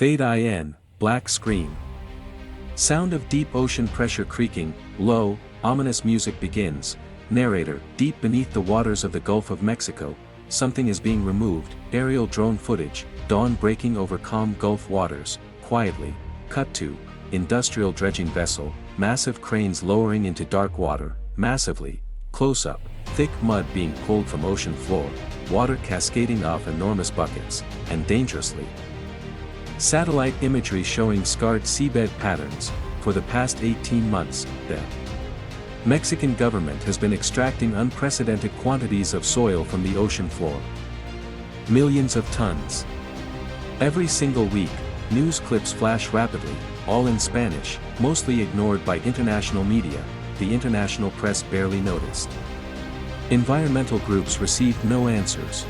Fade in, black screen. Sound of deep ocean pressure creaking, low, ominous music begins. Narrator, deep beneath the waters of the Gulf of Mexico, something is being removed. Aerial drone footage, dawn breaking over calm Gulf waters, quietly. Cut to, industrial dredging vessel, massive cranes lowering into dark water, massively. Close up, thick mud being pulled from ocean floor, water cascading off enormous buckets, and dangerously. Satellite imagery showing scarred seabed patterns. For the past 18 months, the Mexican government has been extracting unprecedented quantities of soil from the ocean floor. Millions of tons. Every single week, news clips flash rapidly, all in Spanish, mostly ignored by international media. The international press barely noticed. Environmental groups received no answers.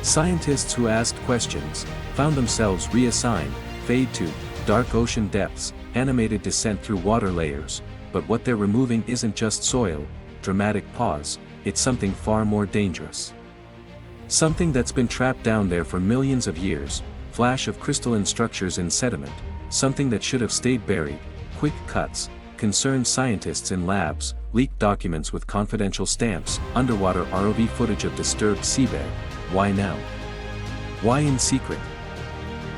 Scientists who asked questions found themselves reassigned. Fade to dark ocean depths, animated descent through water layers. But what they're removing isn't just soil. Dramatic pause, it's something far more dangerous. Something that's been trapped down there for millions of years. Flash of crystalline structures in sediment, something that should have stayed buried. Quick cuts, concerned scientists in labs, leaked documents with confidential stamps, underwater ROV footage of disturbed seabed. Why now? Why in secret?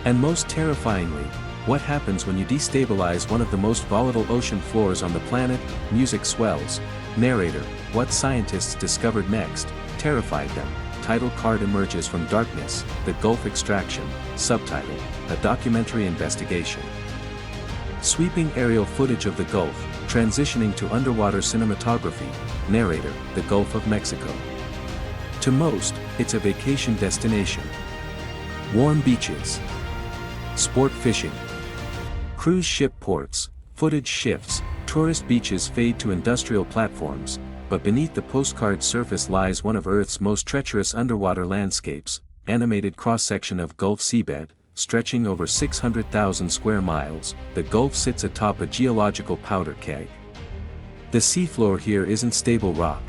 And most terrifyingly, what happens when you destabilize one of the most volatile ocean floors on the planet? Music swells. Narrator, what scientists discovered next, terrified them. Title card emerges from darkness, The Gulf Extraction. Subtitle, a documentary investigation. Sweeping aerial footage of the Gulf, transitioning to underwater cinematography. Narrator, the Gulf of Mexico. To most, it's a vacation destination. Warm beaches. Sport fishing. Cruise ship ports, footage shifts, tourist beaches fade to industrial platforms, but beneath the postcard surface lies one of Earth's most treacherous underwater landscapes, animated cross-section of Gulf seabed, stretching over 600,000 square miles. The Gulf sits atop a geological powder keg. The seafloor here isn't stable rock.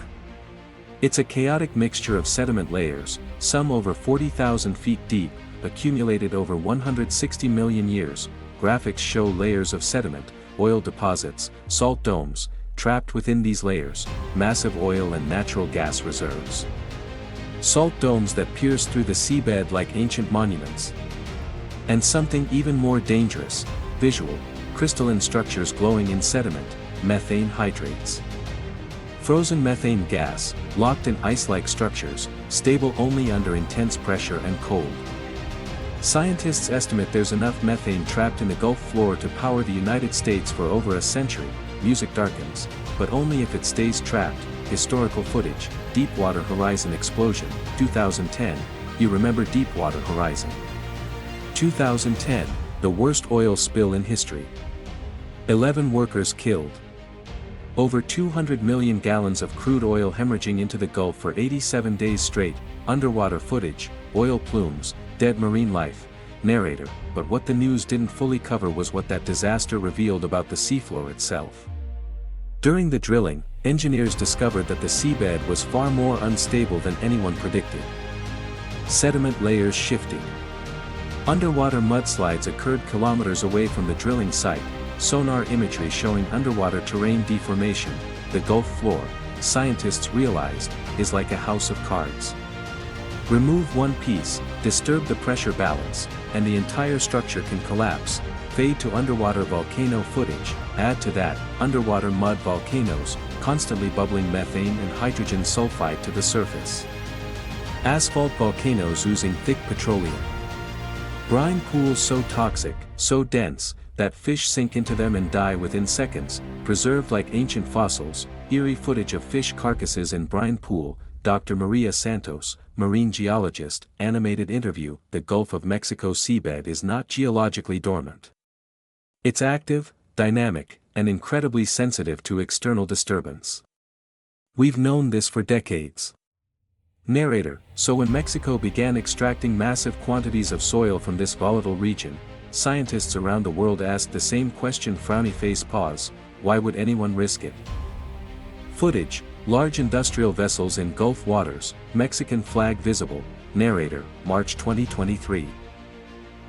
It's a chaotic mixture of sediment layers, some over 40,000 feet deep, accumulated over 160 million years. Graphics show layers of sediment, oil deposits, salt domes, trapped within these layers, massive oil and natural gas reserves. Salt domes that pierce through the seabed like ancient monuments. And something even more dangerous, visual, crystalline structures glowing in sediment, methane hydrates. Frozen methane gas, locked in ice-like structures, stable only under intense pressure and cold. Scientists estimate there's enough methane trapped in the Gulf floor to power the United States for over a century. Music darkens, but only if it stays trapped. Historical footage, Deepwater Horizon explosion, 2010. You remember Deepwater Horizon? 2010, the worst oil spill in history. 11 workers killed. Over 200 million gallons of crude oil hemorrhaging into the Gulf for 87 days straight. Underwater footage, oil plumes, dead marine life. Narrator, but what the news didn't fully cover was what that disaster revealed about the seafloor itself. During the drilling, engineers discovered that the seabed was far more unstable than anyone predicted. Sediment layers shifting. Underwater mudslides occurred kilometers away from the drilling site. Sonar imagery showing underwater terrain deformation. The Gulf floor, scientists realized, is like a house of cards. Remove one piece, disturb the pressure balance, and the entire structure can collapse. Fade to underwater volcano footage. Add to that, underwater mud volcanoes, constantly bubbling methane and hydrogen sulfide to the surface. Asphalt volcanoes oozing thick petroleum. Brine pools so toxic, so dense, that fish sink into them and die within seconds, preserved like ancient fossils. Eerie footage of fish carcasses in brine pool. Dr. Maria Santos, marine geologist, animated interview. The Gulf of Mexico seabed is not geologically dormant. It's active, dynamic, and incredibly sensitive to external disturbance. We've known this for decades. Narrator, so when Mexico began extracting massive quantities of soil from this volatile region, scientists around the world asked the same question. Frowny face pause, why would anyone risk it? Footage, large industrial vessels in Gulf waters, Mexican flag visible. Narrator, March 2023.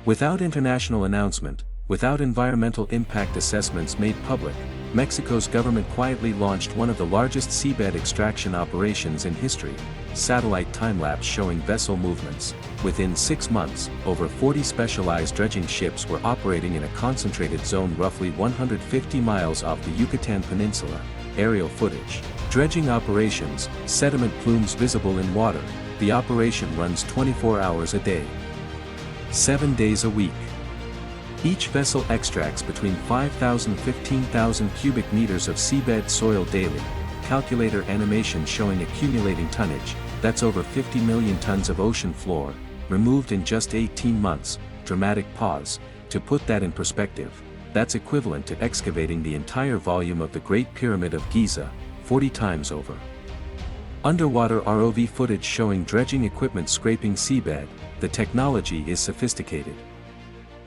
Without international announcement, without environmental impact assessments made public, Mexico's government quietly launched one of the largest seabed extraction operations in history, satellite time-lapse showing vessel movements. Within 6 months, over 40 specialized dredging ships were operating in a concentrated zone roughly 150 miles off the Yucatan Peninsula. Aerial footage. Dredging operations, sediment plumes visible in water. The operation runs 24 hours a day, 7 days a week. Each vessel extracts between 5,000 and 15,000 cubic meters of seabed soil daily. Calculator animation showing accumulating tonnage, that's over 50 million tons of ocean floor, removed in just 18 months, dramatic pause. To put that in perspective, that's equivalent to excavating the entire volume of the Great Pyramid of Giza, 40 times over. Underwater ROV footage showing dredging equipment scraping seabed. The technology is sophisticated.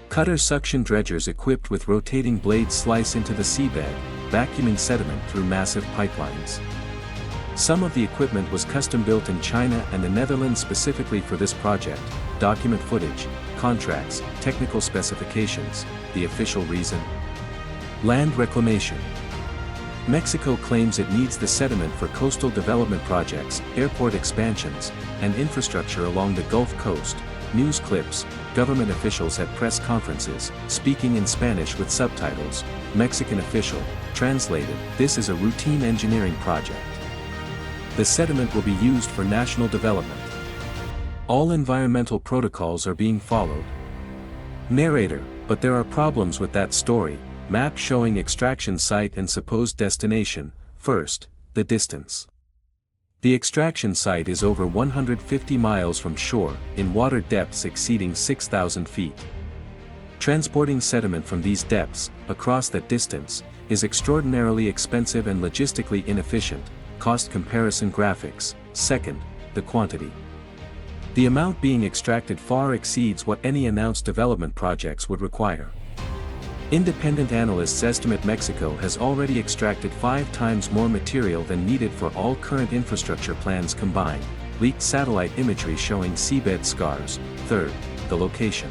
Cutter suction dredgers equipped with rotating blades slice into the seabed, vacuuming sediment through massive pipelines. Some of the equipment was custom-built in China and the Netherlands specifically for this project. Document footage, contracts, technical specifications. The official reason? Land reclamation. Mexico claims it needs the sediment for coastal development projects, airport expansions, and infrastructure along the Gulf Coast. News clips, government officials at press conferences, speaking in Spanish with subtitles. Mexican official, translated, this is a routine engineering project. The sediment will be used for national development. All environmental protocols are being followed. Narrator, but there are problems with that story. Map showing extraction site and supposed destination. First, the distance. The extraction site is over 150 miles from shore, in water depths exceeding 6,000 feet. Transporting sediment from these depths, across that distance, is extraordinarily expensive and logistically inefficient. Cost comparison graphics. Second, the quantity. The amount being extracted far exceeds what any announced development projects would require. Independent analysts estimate Mexico has already extracted 5 times more material than needed for all current infrastructure plans combined. Leaked satellite imagery showing seabed scars. Third, the location.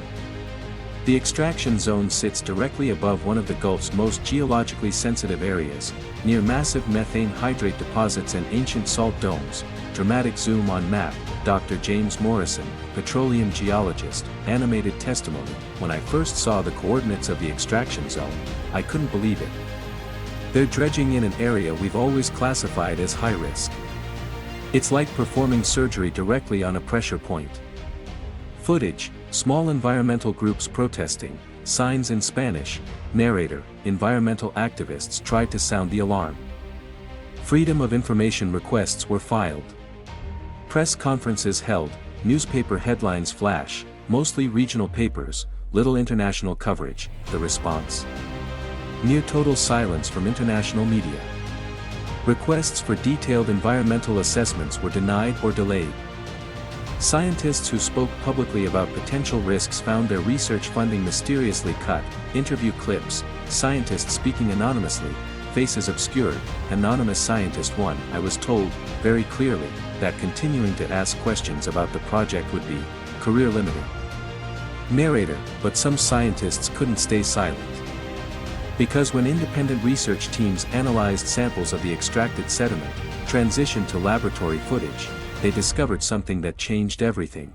The extraction zone sits directly above one of the Gulf's most geologically sensitive areas, near massive methane hydrate deposits and ancient salt domes. Dramatic zoom on map. Dr. James Morrison, petroleum geologist, animated testimony. When I first saw the coordinates of the extraction zone, I couldn't believe it. They're dredging in an area we've always classified as high risk. It's like performing surgery directly on a pressure point. Footage, small environmental groups protesting, signs in Spanish. Narrator, environmental activists tried to sound the alarm. Freedom of information requests were filed. Press conferences held, newspaper headlines flash, mostly regional papers, little international coverage. The response? Near total silence from international media. Requests for detailed environmental assessments were denied or delayed. Scientists who spoke publicly about potential risks found their research funding mysteriously cut. Interview clips, scientists speaking anonymously, faces obscured. Anonymous Scientist 1. I was told, very clearly, that continuing to ask questions about the project would be career limiting. Narrator, but some scientists couldn't stay silent. Because when independent research teams analyzed samples of the extracted sediment, transitioned to laboratory footage, they discovered something that changed everything.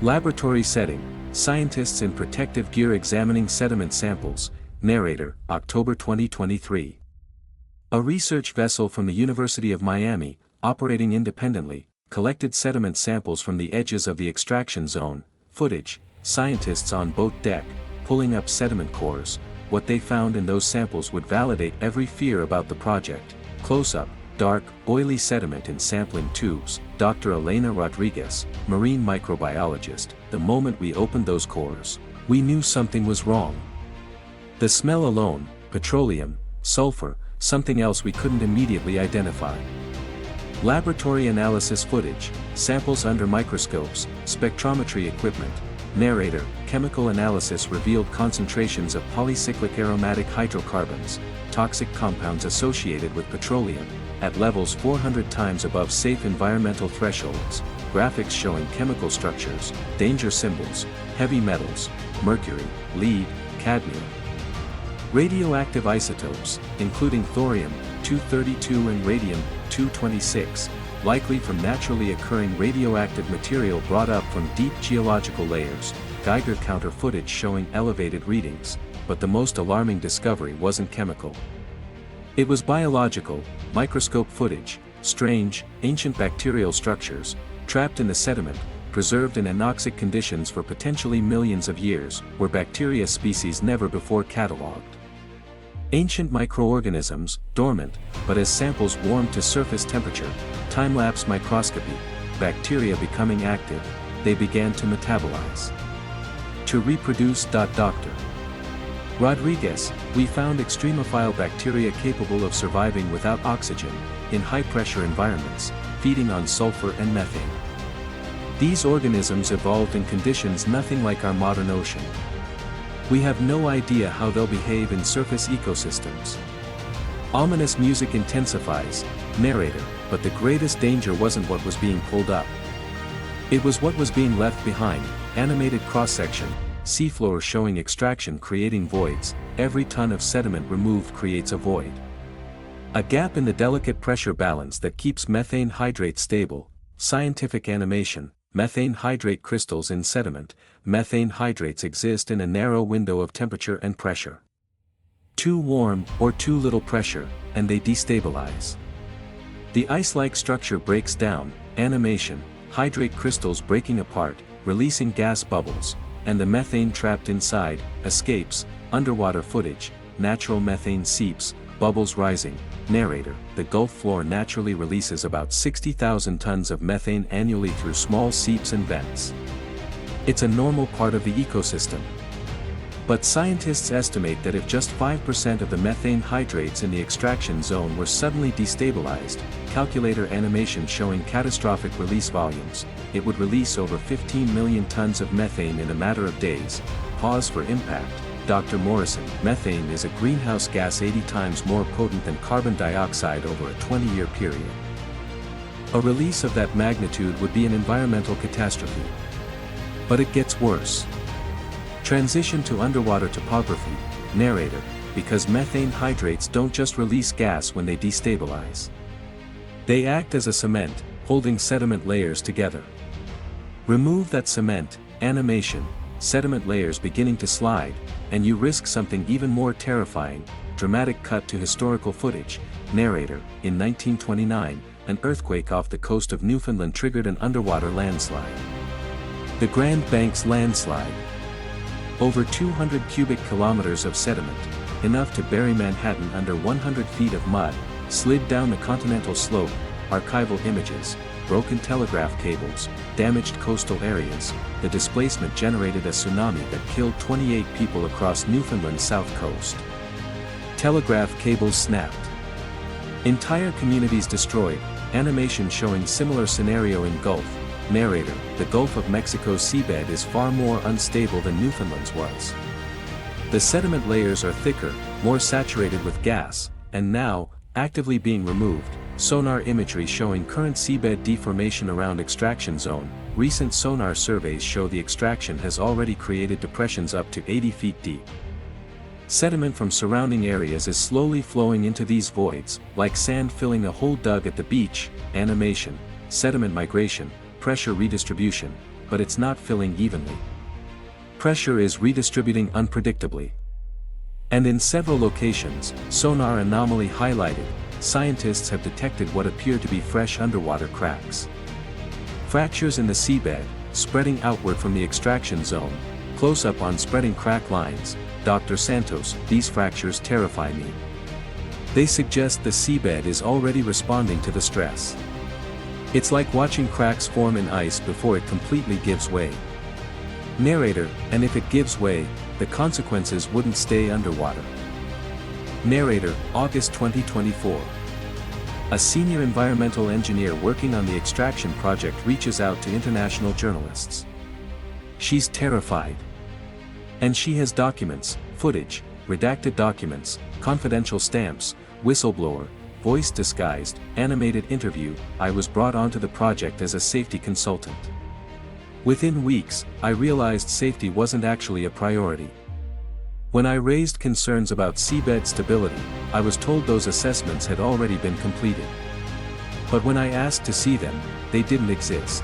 Laboratory setting, scientists in protective gear examining sediment samples. Narrator, October 2023. A research vessel from the University of Miami, operating independently, collected sediment samples from the edges of the extraction zone. Footage, scientists on boat deck, pulling up sediment cores. What they found in those samples would validate every fear about the project. Close-up, dark, oily sediment in sampling tubes. Dr. Elena Rodriguez, marine microbiologist. The moment we opened those cores, we knew something was wrong. The smell alone, petroleum, sulfur, something else we couldn't immediately identify. Laboratory analysis footage, samples under microscopes, spectrometry equipment. Narrator, chemical analysis revealed concentrations of polycyclic aromatic hydrocarbons, toxic compounds associated with petroleum, at levels 400 times above safe environmental thresholds. Graphics showing chemical structures, danger symbols, heavy metals, mercury, lead, cadmium. Radioactive isotopes, including thorium-232 and radium-226, likely from naturally occurring radioactive material brought up from deep geological layers, Geiger counter footage showing elevated readings, but the most alarming discovery wasn't chemical. It was biological, microscope footage, strange, ancient bacterial structures, trapped in the sediment, preserved in anoxic conditions for potentially millions of years, were bacteria species never before catalogued. Ancient microorganisms, dormant, but as samples warmed to surface temperature, time-lapse microscopy, bacteria becoming active, they began to metabolize. To reproduce. Dr. Rodriguez, we found extremophile bacteria capable of surviving without oxygen, in high-pressure environments, feeding on sulfur and methane. These organisms evolved in conditions nothing like our modern ocean. We have no idea how they'll behave in surface ecosystems. Ominous music intensifies, narrator, but the greatest danger wasn't what was being pulled up. It was what was being left behind, animated cross-section, seafloor showing extraction creating voids, every ton of sediment removed creates a void. A gap in the delicate pressure balance that keeps methane hydrate stable, scientific animation, methane hydrate crystals in sediment, methane hydrates exist in a narrow window of temperature and pressure. Too warm or too little pressure, and they destabilize. The ice-like structure breaks down, animation, hydrate crystals breaking apart, releasing gas bubbles, and the methane trapped inside, escapes, underwater footage, natural methane seeps, bubbles rising, narrator, the Gulf floor naturally releases about 60,000 tons of methane annually through small seeps and vents. It's a normal part of the ecosystem. But scientists estimate that if just 5% of the methane hydrates in the extraction zone were suddenly destabilized, calculator animation showing catastrophic release volumes, it would release over 15 million tons of methane in a matter of days. Pause for impact. Dr. Morrison, methane is a greenhouse gas 80 times more potent than carbon dioxide over a 20-year period. A release of that magnitude would be an environmental catastrophe. But it gets worse. Transition to underwater topography, narrator, because methane hydrates don't just release gas when they destabilize. They act as a cement, holding sediment layers together. Remove that cement, animation, sediment layers beginning to slide, and you risk something even more terrifying. Dramatic cut to historical footage, narrator, in 1929, an earthquake off the coast of Newfoundland triggered an underwater landslide. The Grand Banks landslide. Over 200 cubic kilometers of sediment, enough to bury Manhattan under 100 feet of mud, slid down the continental slope, archival images, broken telegraph cables, damaged coastal areas. The displacement generated a tsunami that killed 28 people across Newfoundland's south coast. Telegraph cables snapped. Entire communities destroyed, animation showing similar scenario in Gulf. Narrator, the Gulf of Mexico's seabed is far more unstable than Newfoundland's was. The sediment layers are thicker, more saturated with gas, and now, actively being removed. Sonar imagery showing current seabed deformation around extraction zone. Recent sonar surveys show the extraction has already created depressions up to 80 feet deep. Sediment from surrounding areas is slowly flowing into these voids, like sand filling a hole dug at the beach. Animation, sediment migration, pressure redistribution, but it's not filling evenly. Pressure is redistributing unpredictably. And in several locations, sonar anomaly highlighted, scientists have detected what appear to be fresh underwater cracks. Fractures in the seabed, spreading outward from the extraction zone. Close up on spreading crack lines. Dr. Santos, these fractures terrify me. They suggest the seabed is already responding to the stress. It's like watching cracks form in ice before it completely gives way. Narrator, and if it gives way, the consequences wouldn't stay underwater. Narrator, August 2024. A senior environmental engineer working on the extraction project reaches out to international journalists. She's terrified. And she has documents, footage, redacted documents, confidential stamps, whistleblower, voice disguised, animated interview. I was brought onto the project as a safety consultant. Within weeks, I realized safety wasn't actually a priority. When I raised concerns about seabed stability, I was told those assessments had already been completed. But when I asked to see them, they didn't exist.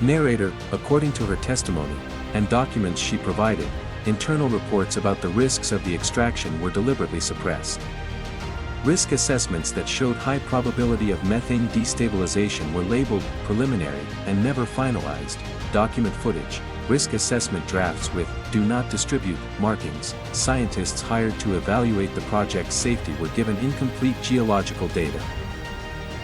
Narrator, according to her testimony, and documents she provided, internal reports about the risks of the extraction were deliberately suppressed. Risk assessments that showed high probability of methane destabilization were labeled preliminary and never finalized. Document footage, risk assessment drafts with "do not distribute" markings. Scientists hired to evaluate the project's safety were given incomplete geological data.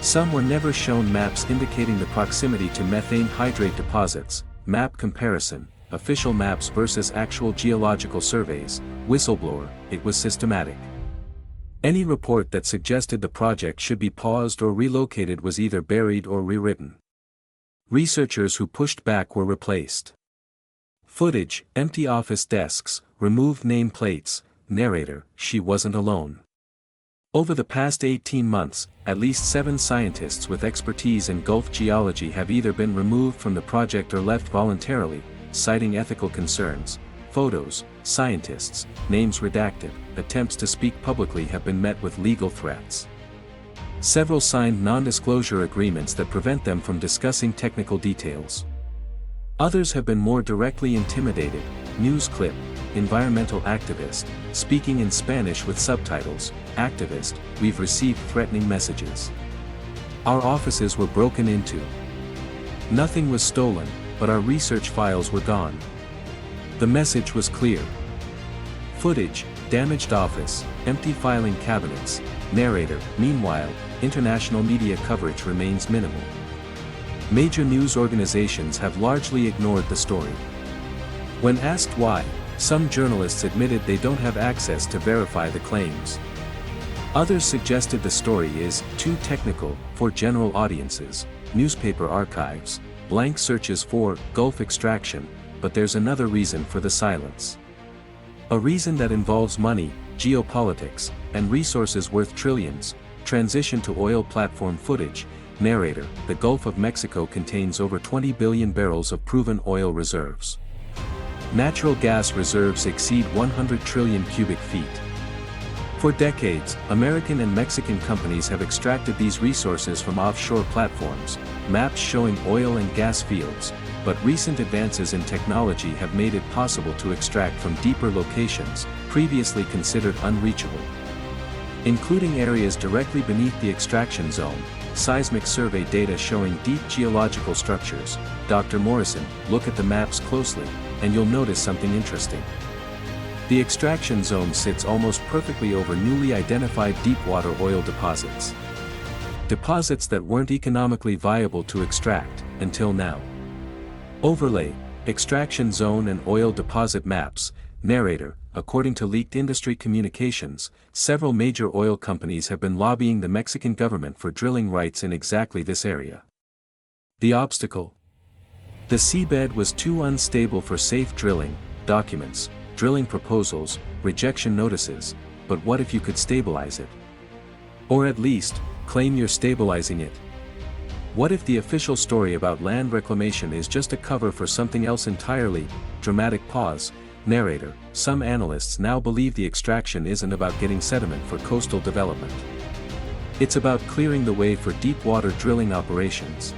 Some were never shown maps indicating the proximity to methane hydrate deposits. Map comparison, official maps versus actual geological surveys. Whistleblower, it was systematic. Any report that suggested the project should be paused or relocated was either buried or rewritten. Researchers who pushed back were replaced. Footage, empty office desks, removed nameplates. Narrator, she wasn't alone. Over the past 18 months, at least 7 scientists with expertise in Gulf geology have either been removed from the project or left voluntarily, citing ethical concerns. Photos, scientists, names redacted, attempts to speak publicly have been met with legal threats. Several signed non-disclosure agreements that prevent them from discussing technical details. Others have been more directly intimidated. News clip, environmental activist, speaking in Spanish with subtitles. Activist, we've received threatening messages. Our offices were broken into. Nothing was stolen, but our research files were gone. The message was clear. Footage, damaged office, empty filing cabinets. Narrator, meanwhile, international media coverage remains minimal. Major news organizations have largely ignored the story. When asked why, some journalists admitted they don't have access to verify the claims. Others suggested the story is too technical for general audiences. Newspaper archives, blank searches for Gulf extraction, but there's another reason for the silence. A reason that involves money, geopolitics, and resources worth trillions. Transition to oil platform footage. Narrator, the Gulf of Mexico contains over 20 billion barrels of proven oil reserves. Natural gas reserves exceed 100 trillion cubic feet. For decades, American and Mexican companies have extracted these resources from offshore platforms, maps showing oil and gas fields, but recent advances in technology have made it possible to extract from deeper locations, previously considered unreachable. Including areas directly beneath the extraction zone, seismic survey data showing deep geological structures. Dr. Morrison, look at the maps closely, and you'll notice something interesting. The extraction zone sits almost perfectly over newly identified deepwater oil deposits. Deposits that weren't economically viable to extract, until now. Overlay, extraction zone and oil deposit maps. Narrator, according to leaked industry communications, several major oil companies have been lobbying the Mexican government for drilling rights in exactly this area. The obstacle? The seabed was too unstable for safe drilling. Documents, drilling proposals, rejection notices, but what if you could stabilize it? Or at least, claim you're stabilizing it? What if the official story about land reclamation is just a cover for something else entirely? Dramatic pause. Narrator, some analysts now believe the extraction isn't about getting sediment for coastal development. It's about clearing the way for deep-water drilling operations.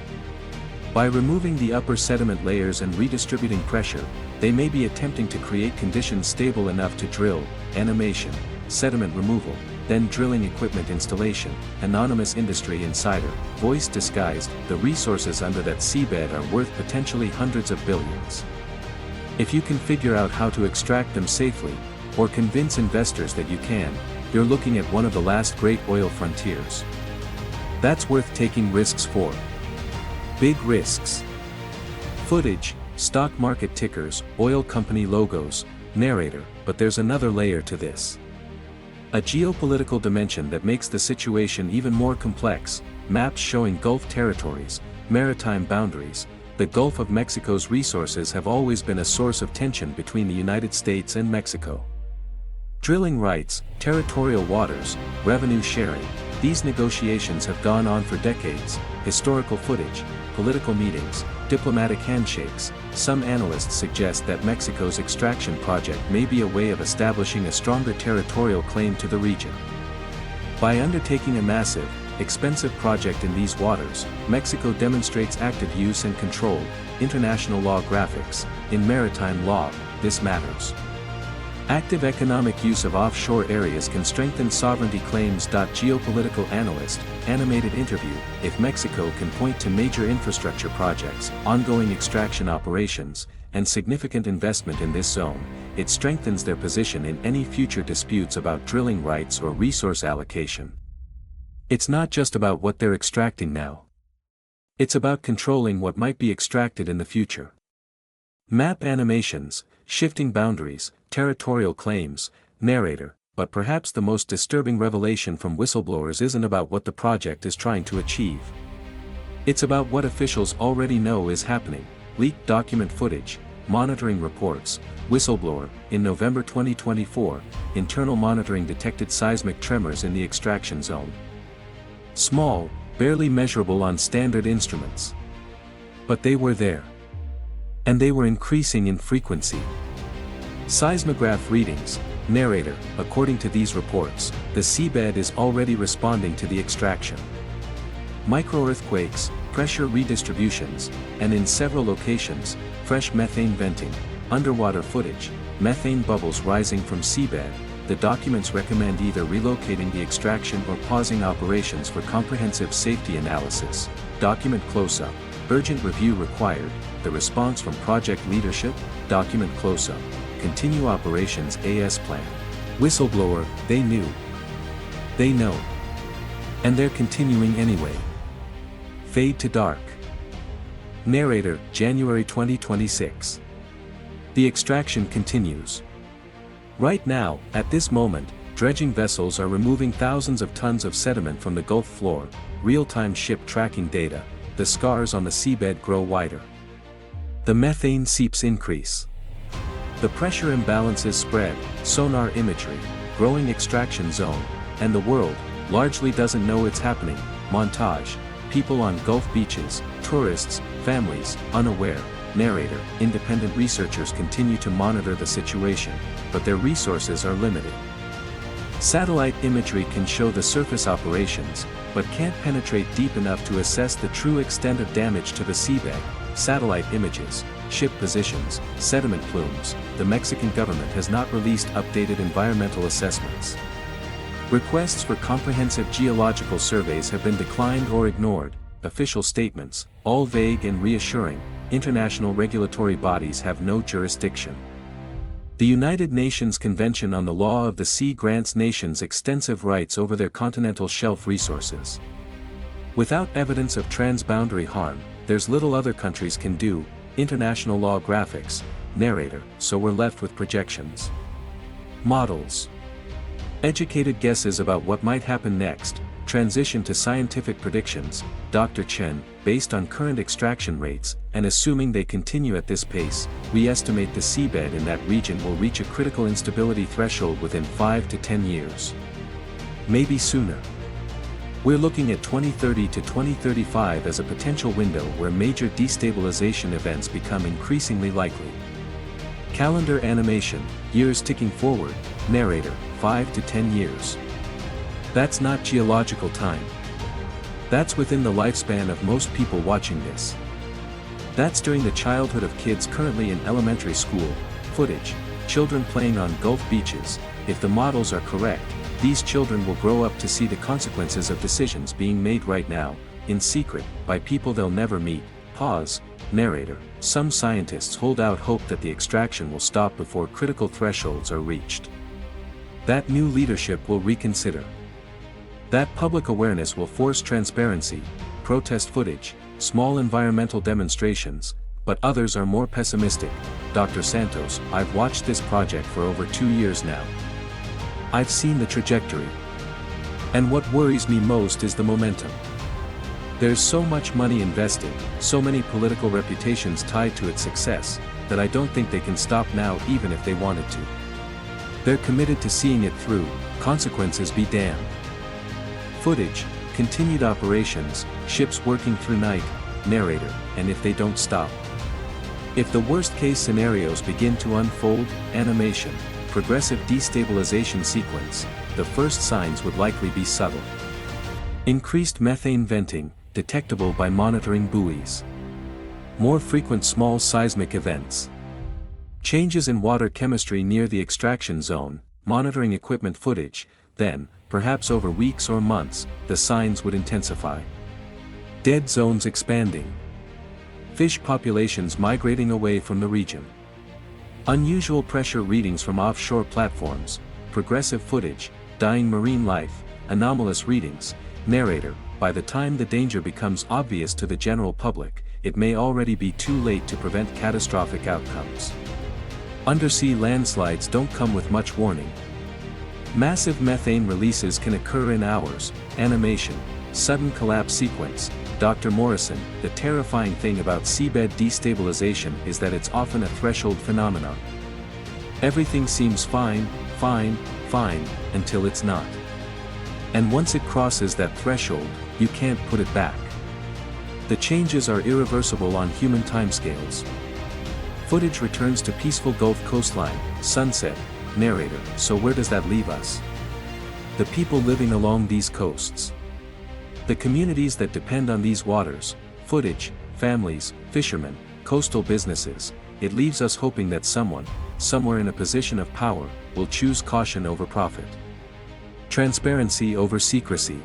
By removing the upper sediment layers and redistributing pressure, they may be attempting to create conditions stable enough to drill. Animation, sediment removal, then drilling equipment installation. Anonymous industry insider, voice disguised, the resources under that seabed are worth potentially hundreds of billions. If you can figure out how to extract them safely, or convince investors that you can, you're looking at one of the last great oil frontiers. That's worth taking risks for. Big risks. Footage, stock market tickers, oil company logos. Narrator, but there's another layer to this. A geopolitical dimension that makes the situation even more complex. Maps showing Gulf territories, maritime boundaries. The Gulf of Mexico's resources have always been a source of tension between the United States and Mexico. Drilling rights, territorial waters, revenue sharing, These negotiations have gone on for decades. Historical footage, political meetings, diplomatic handshakes. Some analysts suggest that Mexico's extraction project may be a way of establishing a stronger territorial claim to the region. By undertaking a massive, expensive project in these waters, Mexico demonstrates active use and control. International law graphics. In maritime law, this matters. Active economic use of offshore areas can strengthen sovereignty claims. Geopolitical analyst, animated interview. If Mexico can point to major infrastructure projects, ongoing extraction operations, and significant investment in this zone, it strengthens their position in any future disputes about drilling rights or resource allocation. It's not just about what they're extracting now. It's about controlling what might be extracted in the future. Map animations, shifting boundaries, territorial claims. Narrator, but perhaps the most disturbing revelation from whistleblowers isn't about what the project is trying to achieve. It's about what officials already know is happening. Leaked document footage, monitoring reports. Whistleblower, in November 2024, internal monitoring detected seismic tremors in the extraction zone. Small, barely measurable on standard instruments. But they were there. And they were increasing in frequency. Seismograph readings. Narrator, according to these reports, the seabed is already responding to the extraction. Microearthquakes, pressure redistributions, and in several locations, fresh methane venting, underwater footage, methane bubbles rising from seabed. The documents recommend either relocating the extraction or pausing operations for comprehensive safety analysis. Document close-up. Urgent review required. The response from project leadership. Document close-up. Continue operations as planned. Whistleblower, they knew. They know. And they're continuing anyway. Fade to dark. Narrator, January 2026. The extraction continues. Right now, at this moment, dredging vessels are removing thousands of tons of sediment from the Gulf floor. Real-time ship tracking data. The scars on the seabed grow wider. The methane seeps increase. The pressure imbalances spread. Sonar imagery, growing extraction zone, and the world largely doesn't know it's happening. Montage. People on Gulf beaches, tourists, families, unaware. Narrator, independent researchers continue to monitor the situation, but their resources are limited. Satellite imagery can show the surface operations, but can't penetrate deep enough to assess the true extent of damage to the seabed. Satellite images, ship positions, sediment plumes. The Mexican government has not released updated environmental assessments. Requests for comprehensive geological surveys have been declined or ignored. Official statements, all vague and reassuring. International regulatory bodies have no jurisdiction. The United Nations Convention on the Law of the Sea grants nations extensive rights over their continental shelf resources. Without evidence of transboundary harm, there's little other countries can do. International law graphics. Narrator, so we're left with projections. Models. Educated guesses about what might happen next. Transition to scientific predictions. Dr. Chen, based on current extraction rates, and assuming they continue at this pace, we estimate the seabed in that region will reach a critical instability threshold within 5 to 10 years. Maybe sooner. We're looking at 2030 to 2035 as a potential window where major destabilization events become increasingly likely. Calendar animation, years ticking forward. Narrator, 5 to 10 years. That's not geological time. That's within the lifespan of most people watching this. That's during the childhood of kids currently in elementary school. Footage, children playing on Gulf beaches. If the models are correct, these children will grow up to see the consequences of decisions being made right now, in secret, by people they'll never meet. Pause. Narrator, some scientists hold out hope that the extraction will stop before critical thresholds are reached. That new leadership will reconsider. That public awareness will force transparency, protest footage, small environmental demonstrations, but others are more pessimistic. Dr. Santos, I've watched this project for over 2 years now. I've seen the trajectory. And what worries me most is the momentum. There's so much money invested, so many political reputations tied to its success, that I don't think they can stop now even if they wanted to. They're committed to seeing it through, consequences be damned. Footage, continued operations, ships working through night, narrator, and if they don't stop. If the worst-case scenarios begin to unfold, animation, progressive destabilization sequence, the first signs would likely be subtle. Increased methane venting, detectable by monitoring buoys. More frequent small seismic events. Changes in water chemistry near the extraction zone, monitoring equipment footage, then, perhaps over weeks or months, the signs would intensify. Dead zones expanding. Fish populations migrating away from the region. Unusual pressure readings from offshore platforms, progressive footage, dying marine life, anomalous readings, narrator, by the time the danger becomes obvious to the general public, it may already be too late to prevent catastrophic outcomes. Undersea landslides don't come with much warning. Massive methane releases can occur in hours, animation, sudden collapse sequence. Dr. Morrison, the terrifying thing about seabed destabilization is that it's often a threshold phenomenon. Everything seems fine, until it's not. And once it crosses that threshold, you can't put it back. The changes are irreversible on human timescales. Footage returns to peaceful Gulf coastline, sunset, narrator, so where does that leave us? The people living along these coasts. The communities that depend on these waters, footage, families, fishermen, coastal businesses, it leaves us hoping that someone, somewhere in a position of power, will choose caution over profit. Transparency over secrecy.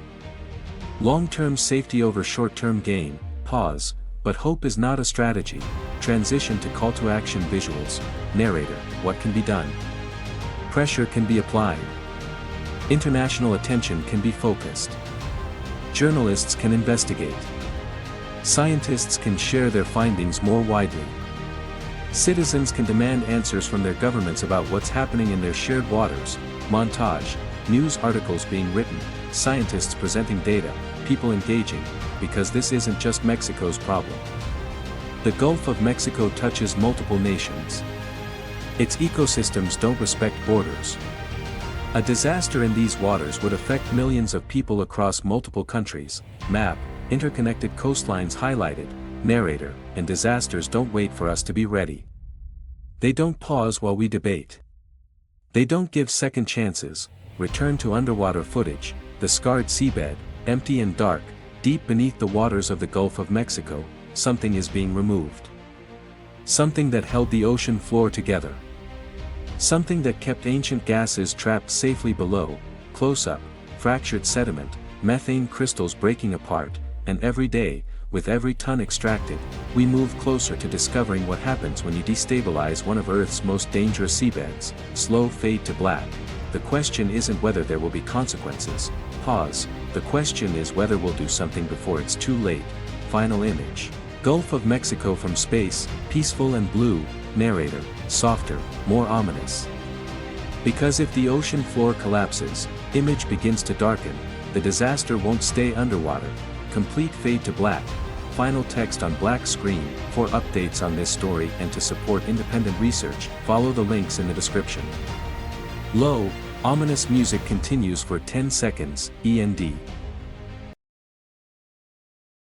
Long-term safety over short-term gain, pause, but hope is not a strategy. Transition to call to action visuals, narrator, what can be done? Pressure can be applied. International attention can be focused. Journalists can investigate. Scientists can share their findings more widely. Citizens can demand answers from their governments about what's happening in their shared waters. Montage, news articles being written, scientists presenting data, people engaging, because this isn't just Mexico's problem. The Gulf of Mexico touches multiple nations. Its ecosystems don't respect borders. A disaster in these waters would affect millions of people across multiple countries. Map, interconnected coastlines highlighted, narrator, and disasters don't wait for us to be ready. They don't pause while we debate. They don't give second chances. Return to underwater footage, the scarred seabed, empty and dark, deep beneath the waters of the Gulf of Mexico, something is being removed. Something that held the ocean floor together. Something that kept ancient gases trapped safely below, close-up, fractured sediment, methane crystals breaking apart, and every day, with every ton extracted, we move closer to discovering what happens when you destabilize one of Earth's most dangerous seabeds. Slow fade to black. The question isn't whether there will be consequences. Pause. The question is whether we'll do something before it's too late. Final image. Gulf of Mexico from space, peaceful and blue, narrator, softer, more ominous. Because if the ocean floor collapses, image begins to darken, the disaster won't stay underwater. Complete fade to black. Final text on black screen. For updates on this story and to support independent research, follow the links in the description. Low, ominous music continues for 10 seconds, END.